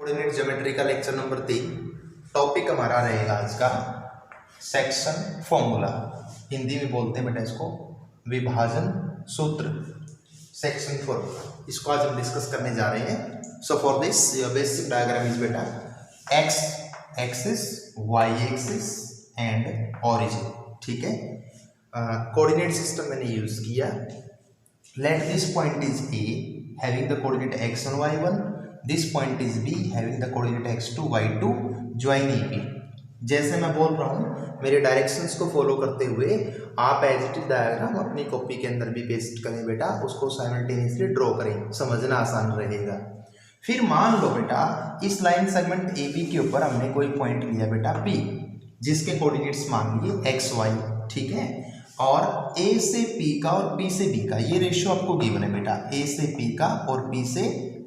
Coordinate geometry का lecture number 3। Topic हमारा रहेगा आज का सेक्शन फॉर्मूला। हिंदी में बोलते हैं बेटा इसको विभाजन सूत्र, सेक्शन फॉर्मूला। इसको आज हम डिस्कस करने जा रहे हैं। So for this your basic diagram is बेटा X axis, Y axis and origin. ठीक है, कोऑर्डिनेट सिस्टम मैंने यूज किया। Let this point is a having the coordinate x1 y1, this point is b having the coordinate x2 y2, join EP। जैसे मैं बोल रहा हूँ मेरे डायरेक्शंस को फॉलो करते हुए आप एज इट इज डायग्राम अपनी कॉपी के अंदर भी पेस्ट करें बेटा, उसको साइमल्टेनियसली ड्रॉ करें, समझना आसान रहेगा। फिर मान लो बेटा इस लाइन सेगमेंट ए बी के ऊपर हमने कोई पॉइंट लिया बेटा P, जिसके कोऑर्डिनेट्स मान लिए एक्स वाई। ठीक है, और A से P का और P से B का ये रेशियो आपको गिवन है बेटा, A से P का और P से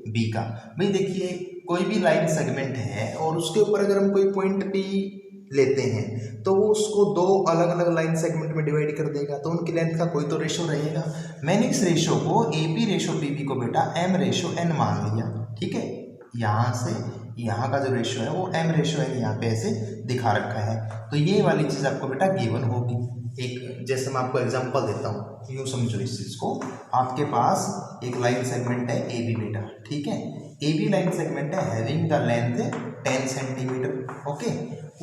B का। भाई देखिए कोई भी लाइन सेगमेंट है और उसके ऊपर अगर हम कोई पॉइंट P लेते हैं तो वो उसको दो अलग अलग लाइन सेगमेंट में डिवाइड कर देगा, तो उनकी लेंथ का कोई तो रेशियो रहेगा। मैंने इस रेशियो को AP रेशियो PB को बेटा M रेशियो N मान लिया। ठीक है, यहाँ से यहाँ का जो रेशियो है वो M रेशियो N यहाँ पे ऐसे दिखा रखा है, तो ये वाली चीज़ आपको बेटा गिवन होगी। एक जैसे मैं आपको एग्जांपल देता हूँ, यूँ समझो इस चीज़ को। आपके पास एक लाइन सेगमेंट है ए बी बेटा। ठीक है, ए बी लाइन सेगमेंट है having the length 10 centimetre. Okay,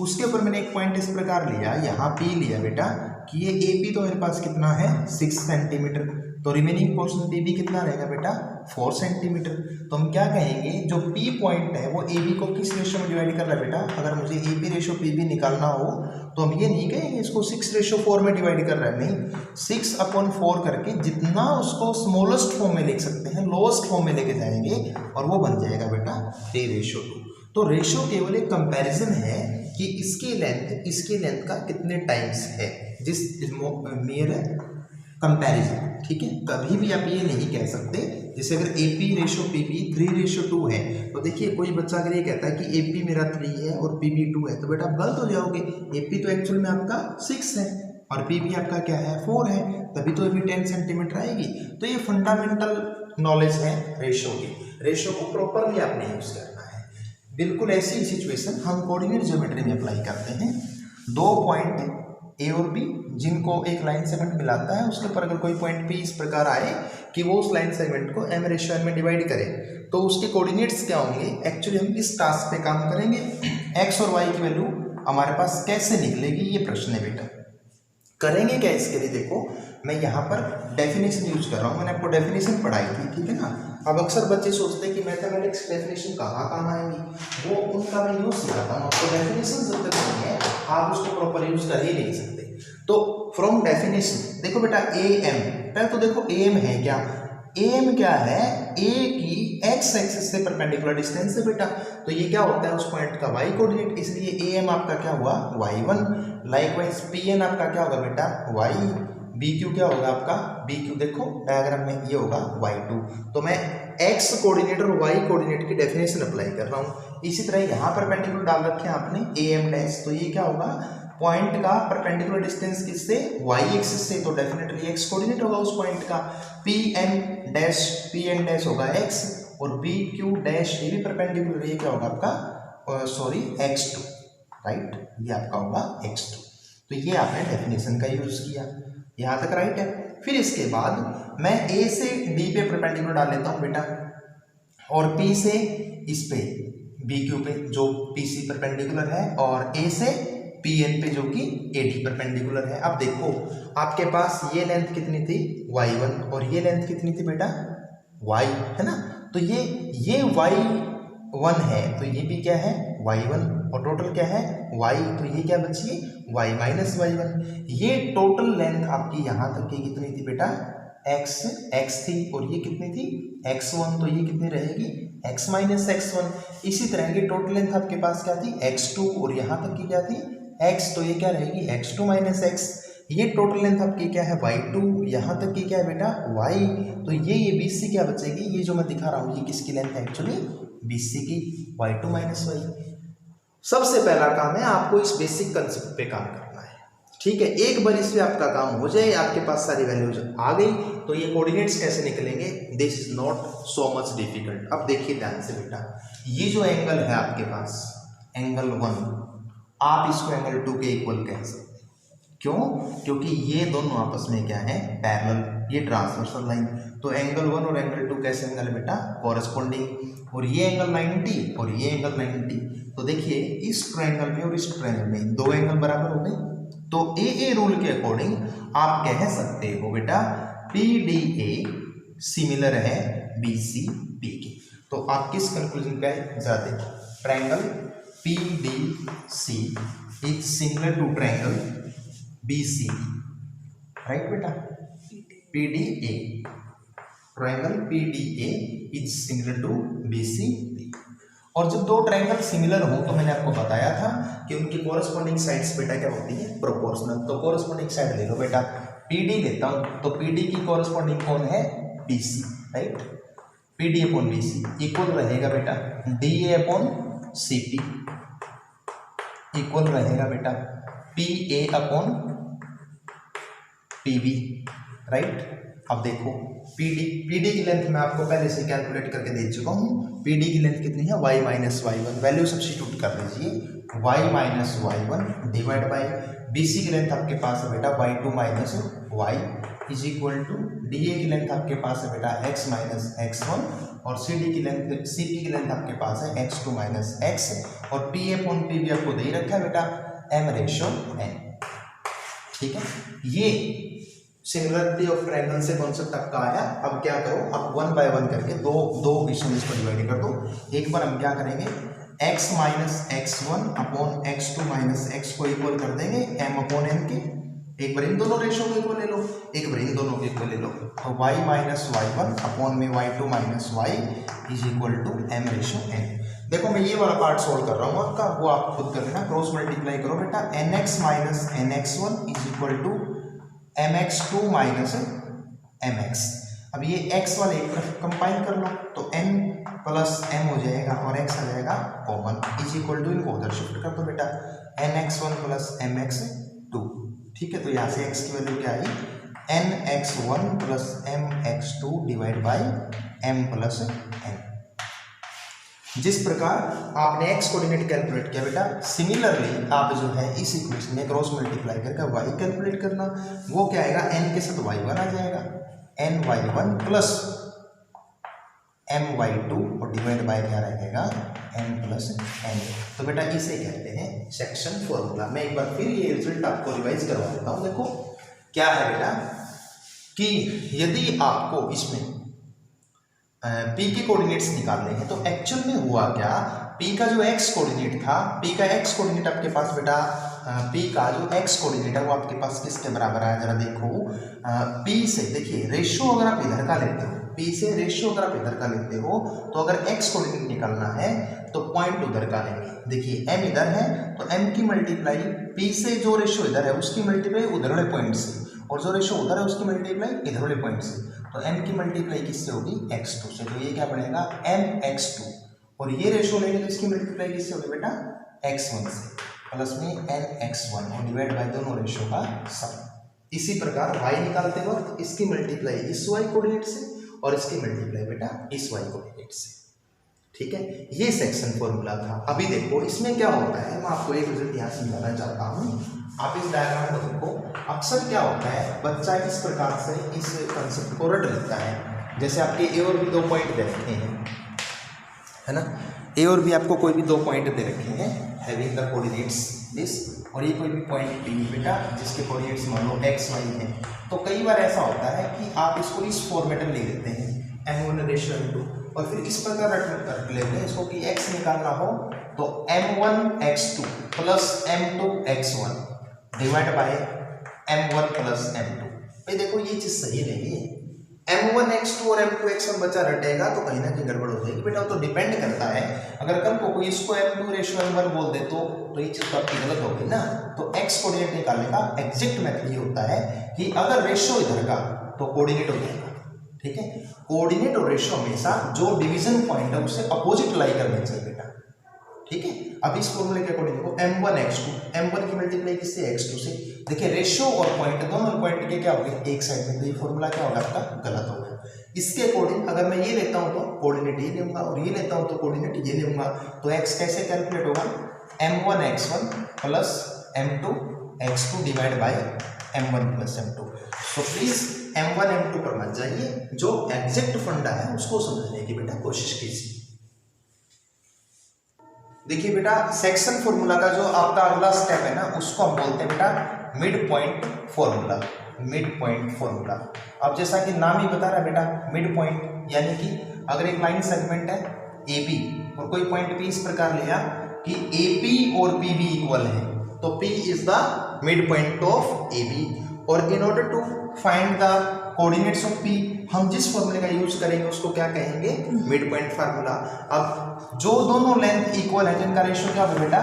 उसके ऊपर मैंने एक पॉइंट इस प्रकार लिया, यहाँ पी लिया बेटा कि ये ए पी तो मेरे पास कितना है 6 सेंटीमीटर, तो रिमेनिंग पोर्शन पी बी कितना रहेगा बेटा 4 सेंटीमीटर। तो हम क्या कहेंगे, जो पी पॉइंट है वो ए बी को किस रेशियो में डिवाइड कर रहा है बेटा। अगर मुझे A P ratio P B निकालना हो तो हम ये नहीं कहेंगे इसको 6:4 में डिवाइड कर रहा है, नहीं, 6/4 करके जितना उसको स्मॉलेस्ट फॉर्म में लिख सकते हैं लोएस्ट फॉर्म में लेके जाएंगे और वो बन जाएगा बेटा 3:2। तो रेशियो केवल एक कंपैरिजन है कि इसकी लेंथ का कितने टाइम्स है, जिस मेयर कंपैरिजन। ठीक है, कभी भी आप ये नहीं कह सकते जैसे अगर A P ratio P B 3:2 है तो देखिए कोई बच्चा अगर ये कहता है कि ए पी मेरा 3 है और पी बी 2 है तो बेटा आप गलत हो जाओगे। ए पी तो एक्चुअल में आपका 6 है और पी बी आपका क्या है 4 है, तभी तो ए पी 10 सेंटीमीटर आएगी। तो ये फंडामेंटल नॉलेज है रेशियो की, रेशियो को प्रॉपरली आपने यूज करना है। बिल्कुल ऐसी सिचुएशन हम कोऑर्डिनेट ज्योमेट्री में अप्लाई करते हैं। दो पॉइंट ए और बी जिनको एक लाइन सेगमेंट मिलाता है, उसके ऊपर अगर कोई पॉइंट पी इस प्रकार आए कि वो उस लाइन सेगमेंट को एम रेशियो एन में डिवाइड करे तो उसके कोऑर्डिनेट्स क्या होंगे। एक्चुअली हम इस टास्क पे काम करेंगे, एक्स और वाई की वैल्यू हमारे पास कैसे निकलेगी ये प्रश्न है बेटा। करेंगे क्या इसके लिए, देखो मैं यहाँ पर डेफिनेशन यूज कर रहा हूँ, मैंने आपको डेफिनेशन पढ़ाई थी। ठीक है ना, अब अक्सर बच्चे सोचते हैं कि मैथमेटिक्स डेफिनेशन कहाँ काम आएंगी, वो उनका मैं यूज सिखाता हूँ आपको। डेफिनेशन जब तक नहीं है आप उसको प्रॉपर यूज कर ही नहीं सकते। तो फ्रॉम डेफिनेशन देखो बेटा ए एम, पहले तो देखो ए एम है क्या, ए एम क्या है, ए की एक्स एक्सिस से परपेंडिकुलर डिस्टेंस है बेटा। तो ये क्या होता है उस पॉइंट का वाई कोऑर्डिनेट, इसलिए ए एम आपका क्या हुआ y1। लाइकवाइज पी एन आपका क्या होगा बेटा y, बी क्यू क्या होगा आपका बी क्यू, देखो डायग्राम में ये होगा y2। तो मैं x कोऑर्डिनेट और y कोऑर्डिनेट की डेफिनेशन अप्लाई कर रहा हूँ। इसी तरह यहाँ परपेंडिकुलर डाल रखे हैं आपने ए एम डैश, तो ये क्या होगा पॉइंट का परपेंडिकुलर डिस्टेंस किससे y एक्सिस से, तो डेफिनेटली x कोऑर्डिनेट होगा उस पॉइंट का। पी एन डैश होगा x और बी क्यू डैश ये भी परपेंडिकुलर, ये क्या होगा आपका सॉरी x2, राइट, ये आपका होगा x2। तो ये आपने डेफिनेशन का यूज किया, यहाँ तक राइट है। फिर इसके बाद मैं a से d पे परपेंडिकुलर डाल लेता हूँ बेटा और p से इस पे b क्यू पे जो pc परपेंडिकुलर है और a से pn पे जो कि ad परपेंडिकुलर है। अब देखो आपके पास ये लेंथ कितनी थी y1 और ये लेंथ कितनी थी बेटा y, है ना। तो ये y1 है तो ये भी क्या है y1 और टोटल क्या है y, तो ये क्या बची y माइनस y1। ये टोटल लेंथ आपकी यहाँ तक की कितनी थी बेटा x थी और ये कितनी थी x1, तो ये कितनी रहेगी x माइनस x1। इसी तरह की टोटल लेंथ आपके पास क्या थी x2 और यहाँ तक की क्या थी x, तो ये क्या रहेगी x2 माइनस x। ये टोटल लेंथ आपकी क्या है y2, यहाँ तक की क्या है बेटा y, तो ये BC क्या बचेगी, ये जो मैं दिखा रहा हूँ ये किसकी लेंथ है एक्चुअली BC की, y2 माइनस y। सबसे पहला काम है आपको इस बेसिक कंसेप्ट पे काम करना है। ठीक है, एक बार इससे आपका काम हो जाए, आपके पास सारी वैल्यूज आ गई, तो ये कोऑर्डिनेट्स कैसे निकलेंगे, this is not so much difficult. अब देखिए ध्यान से बेटा, ये जो एंगल है आपके पास एंगल 1, आप इसको एंगल 2 के इक्वल कह सकते हैं। क्यों? क्योंकि ये दोनों आपस में क्या है, पैरेलल, ये ट्रांसवर्सल लाइन। तो एंगल 1 और एंगल 2 कैसे एंगल बेटा, कॉरेस्पॉन्डिंग। और ये एंगल 90 और ये एंगल 90। तो देखिए इस ट्रायंगल में और इस ट्रायंगल में दो एंगल बराबर हो गए। तो ए रूल के अकॉर्डिंग आप कह सकते हो बेटा PDA सिमिलर है BCP के। तो आप किस कंक्लूजन पे आए, जरा देखो, triangle PDC is similar to triangle BCE, right बेटा, PDA, triangle PDA is similar to BCP। और जब दो ट्रायंगल सिमिलर हो तो मैंने आपको बताया था कि उनकी कोरस्पॉन्डिंग साइड्स बेटा क्या होती है, प्रोपोर्शनल। तो कोरस्पॉन्डिंग साइड ले लो बेटा, PD लेता हूं तो PD की कोरस्पॉन्डिंग कौन है, BC, right. PD upon BC equal रहेगा बेटा DA अपॉन CP, इक्वल रहेगा बेटा PA अपॉन PB, राइट। अब देखो PD की लेंथ मैं आपको पहले से कैलकुलेट करके दे चुका हूँ। PD की लेंथ कितनी है, y minus y1, value substitute कर लीजिए, y minus y1 divide by BC की लेंथ आपके पास है बेटा y2 minus y is equal to DA की लेंथ आपके पास है बेटा x माइनस x1 और CP की लेंथ आपके पास है x2 माइनस x और PA अपॉन PB आपको दे रखा है बेटा m/n, ठीक है। ये सिमिलरिटी ऑफ ट्रायंगल से कॉन्सेप्ट आपका आया। अब क्या करो, अब 1 बाय 1 करके दो क्वेश्चन इसको डिवाइड कर दो। एक बार हम क्या करेंगे, x minus x1 upon x2 minus x को इक्वल कर देंगे m अपॉन n के। एक बार इन दोनों रेशो को इक्वल ले लो, एक बार इन दोनों को इक्वल ले लो, तो y माइनस y1 अपॉन में y2 minus y is equal to m/n। देखो मैं ये वाला पार्ट सोल्व कर रहा हूँ आपका, वो आप खुद कर लेना, क्रॉस मल्टीप्लाई करो बेटा, nx minus nx1 is equal to mx2 minus mx। अब ये x वाले एक तरफ कंपाइन कर लो तो n प्लस m हो जाएगा और x आ जाएगा कॉमन, इज इक्वल टू इनको उधर शिफ्ट कर दो बेटा, nx1 प्लस mx2, ठीक है। तो यहाँ से x की वैल्यू क्या आई, nx1 plus mx2 divide by m plus n। जिस प्रकार आपने x कोऑर्डिनेट कैलकुलेट किया बेटा, सिमिलरली आप जो है इस इक्वेशन में क्रॉस मल्टीप्लाई करके y कैलकुलेट करना, वो क्या आएगा, n के साथ y1 आ जाएगा, ny1 प्लस my2 और डिवाइड बाय क्या रहेगा, m प्लस n। तो बेटा इसे कहते हैं सेक्शन फॉर्मूला। मैं एक बार फिर ये रिजल्ट आपको रिवाइज करवा देता हूँ। देखो क्या है बेटा कि यदि आपको इसमें P के कोऑर्डिनेट्स निकालने हैं तो एक्चुअल में हुआ क्या, P का जो x कोऑर्डिनेट था, P का x कोऑर्डिनेट आपके पास बेटा, P का जो x कोऑर्डिनेट है वो आपके पास किसके बराबर है, जरा देखो। P से देखिए रेशियो अगर आप इधर का लेते हो, P से रेशियो अगर आप इधर का लेते हो तो अगर x कोऑर्डिनेट निकालना है तो पॉइंट उधर का लेंगे। देखिए m इधर है तो m की मल्टीप्लाई P से जो रेशियो इधर है उसकी मल्टीप्लाई उधर वाले पॉइंट से, और जो रेशियो उधर है उसकी मल्टीप्लाई इधर वाले पॉइंट से। तो m की मल्टीप्लाई किससे होगी, x2 से, तो ये क्या बनेगा mx2, और ये रेशियो लेंगे तो इसकी मल्टीप्लाई किससे होगी बेटा, x1 से, प्लस में nx1 और डिवाइड बाय दोनों रेशियो का सम। इसी प्रकार y निकालते वक्त इसकी मल्टीप्लाई इस y कोऑर्डिनेट से और इसकी मल्टीप्लाई बेटा इस y कोऑर्डिनेट से, ठीक है। ये सेक्शन फॉर्मूला था। अभी देखो इसमें क्या होता है, मैं आपको एक रिजल्ट यहाँ समझाना चाहता हूँ। आप इस डायग्राम को देखो, अक्सर क्या होता है बच्चा इस प्रकार से इस कंसेप्ट को रट लेता है। जैसे आपके ए और बी दो पॉइंट दे रखे हैं, है ना, ए और बी आपको कोई भी दो पॉइंट दे रखे हैं हैविंग द कोऑर्डिनेट्स दिस, और ये कोई भी पॉइंट पी बेटा जिसके कोऑर्डिनेट्स मान लो एक्स वाई है। तो कई बार ऐसा होता है कि आप इसको इस फॉर्मेट में ले लेते हैं m1 रेशियो m2, और फिर इस प्रकार रट लेते हैं इसको कि x निकालना हो तो m1 x2 plus m2 x1 divide by m1 plus m2। भाई देखो ये चीज सही नहीं है, m1 x2 और m2 x1 बच्चा रटेगा तो कहीं ना कहीं गड़बड़ हो जाएगी बेटा। वो तो डिपेंड करता है, अगर कल को कोई इसको m2 रेशियो m1 बोल दे तो ये चीज तो आपकी गलत होगी ना। तो x कोऑर्डिनेट निकालने का एग्जैक्ट मेथड ये होता है कि अगर रेशियो इधर का तो कोऑर्डिनेट हो जाएगा, ठीक है। कोऑर्डिनेट और रेशियो हमेशा जो डिवीजन पॉइंट है उससे अपोजिट लाई करना चाहिए बेटा, ठीक है। अब इस फॉर्मूले के अकॉर्डिंग देखो m1 x2, m1 की मल्टीप्लाई किससे x2 से। देखिए रेशियो और पॉइंट दोनों पॉइंट के क्या हो गए एक साइड में, तो ये फॉर्मूला क्या होगा आपका गलत हो गया। इसके अकॉर्डिंग अगर मैं ये लेता हूं तो कोऑर्डिनेट ये लूंगा और ये लेता हूं तो कोऑर्डिनेट ये लूंगा, तो x कैसे कैलकुलेट होगा, m1 x1 plus m2 x2 divide by m1 plus m2। तो प्लीज m1 m2 पर मत जाइए, जो एग्जैक्ट फंडा है उसको समझने की बेटा कोशिश कीजिए। देखिए बेटा सेक्शन फॉर्मूला का जो आपका अगला स्टेप है ना उसको हम बोलते हैं बेटा mid point formula, mid point formula. अब जैसा कि नाम ही बता रहा है बेटा मिड पॉइंट, यानी कि अगर एक लाइन सेगमेंट है AB और कोई पॉइंट P इस प्रकार लिया कि AP और PB इक्वल है, तो P is the mid point of AB। और in order to find the coordinates of P हम जिस फॉर्मूले का यूज करेंगे उसको क्या कहेंगे, मिड पॉइंट फार्मूला। अब जो दोनों लेंथ इक्वल है जिनका रेशियो क्या होगा बेटा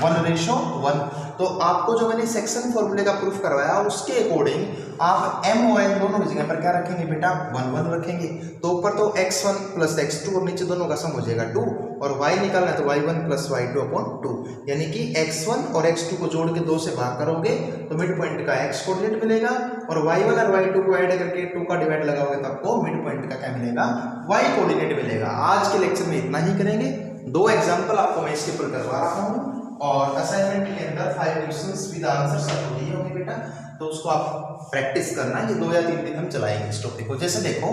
1:1, तो आपको जो मैंने सेक्शन फॉर्मूले का प्रूफ करवाया उसके अकॉर्डिंग आप m और n दोनों की जगह पर क्या रखेंगे बेटा 1 रखेंगे। तो ऊपर तो x1 प्लस x2 और नीचे दोनों का सम हो जाएगा 2, और y निकालना है तो y1 प्लस y2 अपॉन 2, यानी कि x1 और x2 को जोड़ के 2 से भाग करोगे तो मिड पॉइंट का x कोऑर्डिनेट मिलेगा, और y1 और y2 को ऐड करके 2 का डिवाइड लगाओगे तो आपको मिड पॉइंट का क्या मिलेगा, y कोऑर्डिनेट मिलेगा। आज के लेक्चर में इतना ही करेंगे, 2 एग्जाम्पल आपको मैं इसके ऊपर करवा रहा हूँ और असाइनमेंट के अंदर 5 क्वेश्चंस विद आंसर्स आपको दिए होंगे बेटा, तो उसको आप प्रैक्टिस करना। ये 2 या 3 दिन हम चलाएंगे इस टॉपिक को। जैसे देखो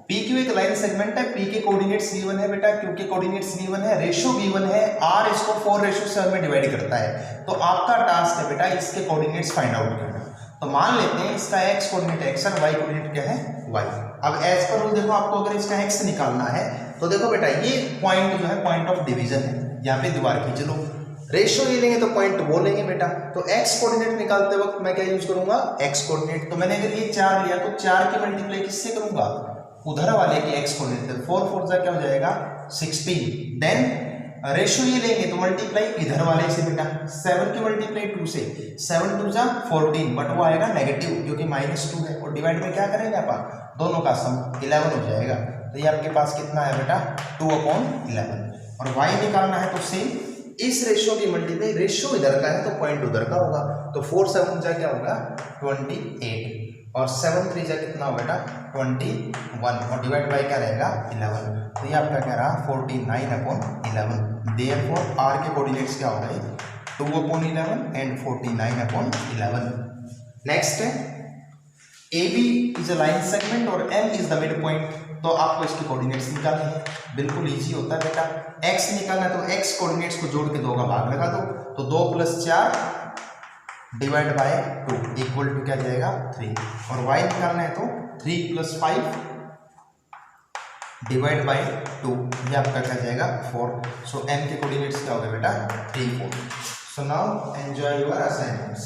PQ एक लाइन सेगमेंट है, P के कोऑर्डिनेट्स V1 है बेटा, Q के कोऑर्डिनेट्स V1 है, रेशियो V1 है, R इसको 4:7 में डिवाइड करता है। तो आपका टास्क है बेटा इसके कोऑर्डिनेट्स फाइंड आउट करना। तो मान लेते हैं इसका x कोऑर्डिनेट x और y कोऑर्डिनेट क्या है y। अब एज पर रूल देखो आपको अगर इसका x निकालना है तो देखो बेटा ये पॉइंट जो है पॉइंट ऑफ डिवीजन है, यहाँ पे दीवार खींच लो, रेशियो ये लेंगे तो पॉइंट वो लेंगे बेटा। तो x कोऑर्डिनेट निकालते वक्त मैं क्या यूज करूंगा x कोऑर्डिनेट। तो मैंने अगर ये 4 लिया तो 4 की मल्टीप्लाई किससे करूंगा, उधर वाले के x कोऑर्डिनेट, 4 4 जा क्या हो जाएगा 16। देन रेशियो ये लेंगे तो मल्टीप्लाई इधर वाले से बेटा, 7 की मल्टीप्लाई 2 से, 7 2 जा 14, बट वो आएगा नेगेटिव क्योंकि -2 है, और डिवाइड में क्या करेंगे आप दोनों का सम 11 हो जाएगा। तो ये आपके पास कितना है बेटा 2/11। और y निकालना है तो सेम इस रेशियो की मल्टीप्लाई, रेशियो इधर का है तो पॉइंट उधर का होगा, तो 4 7 जा क्या होगा 28, और 7 3 जा कितना होगा बेटा 21, और डिवाइड बाय क्या रहेगा 11। तो ये आपका क्या रहा 49/11। देयरफॉर r के कोऑर्डिनेट्स क्या हो गए 2/11 एंड 49/11। नेक्स्ट है AB is a line segment और M is the mid point. तो आपको इसके कोऑर्डिनेट्स निकालने हैं, बिल्कुल इजी होता है बेटा। x निकालना है तो x कोऑर्डिनेट्स को जोड़ के 2 का भाग लगा दो, तो 2 + 4 डिवाइड बाय 2 इक्वल टू क्या जाएगा 3, और y निकालना है तो 3 + 5 डिवाइड बाय 2, ये आपका क्या जाएगा 4। सो m के कोऑर्डिनेट्स क्या हो गए बेटा 3 4। So now enjoy your assignments.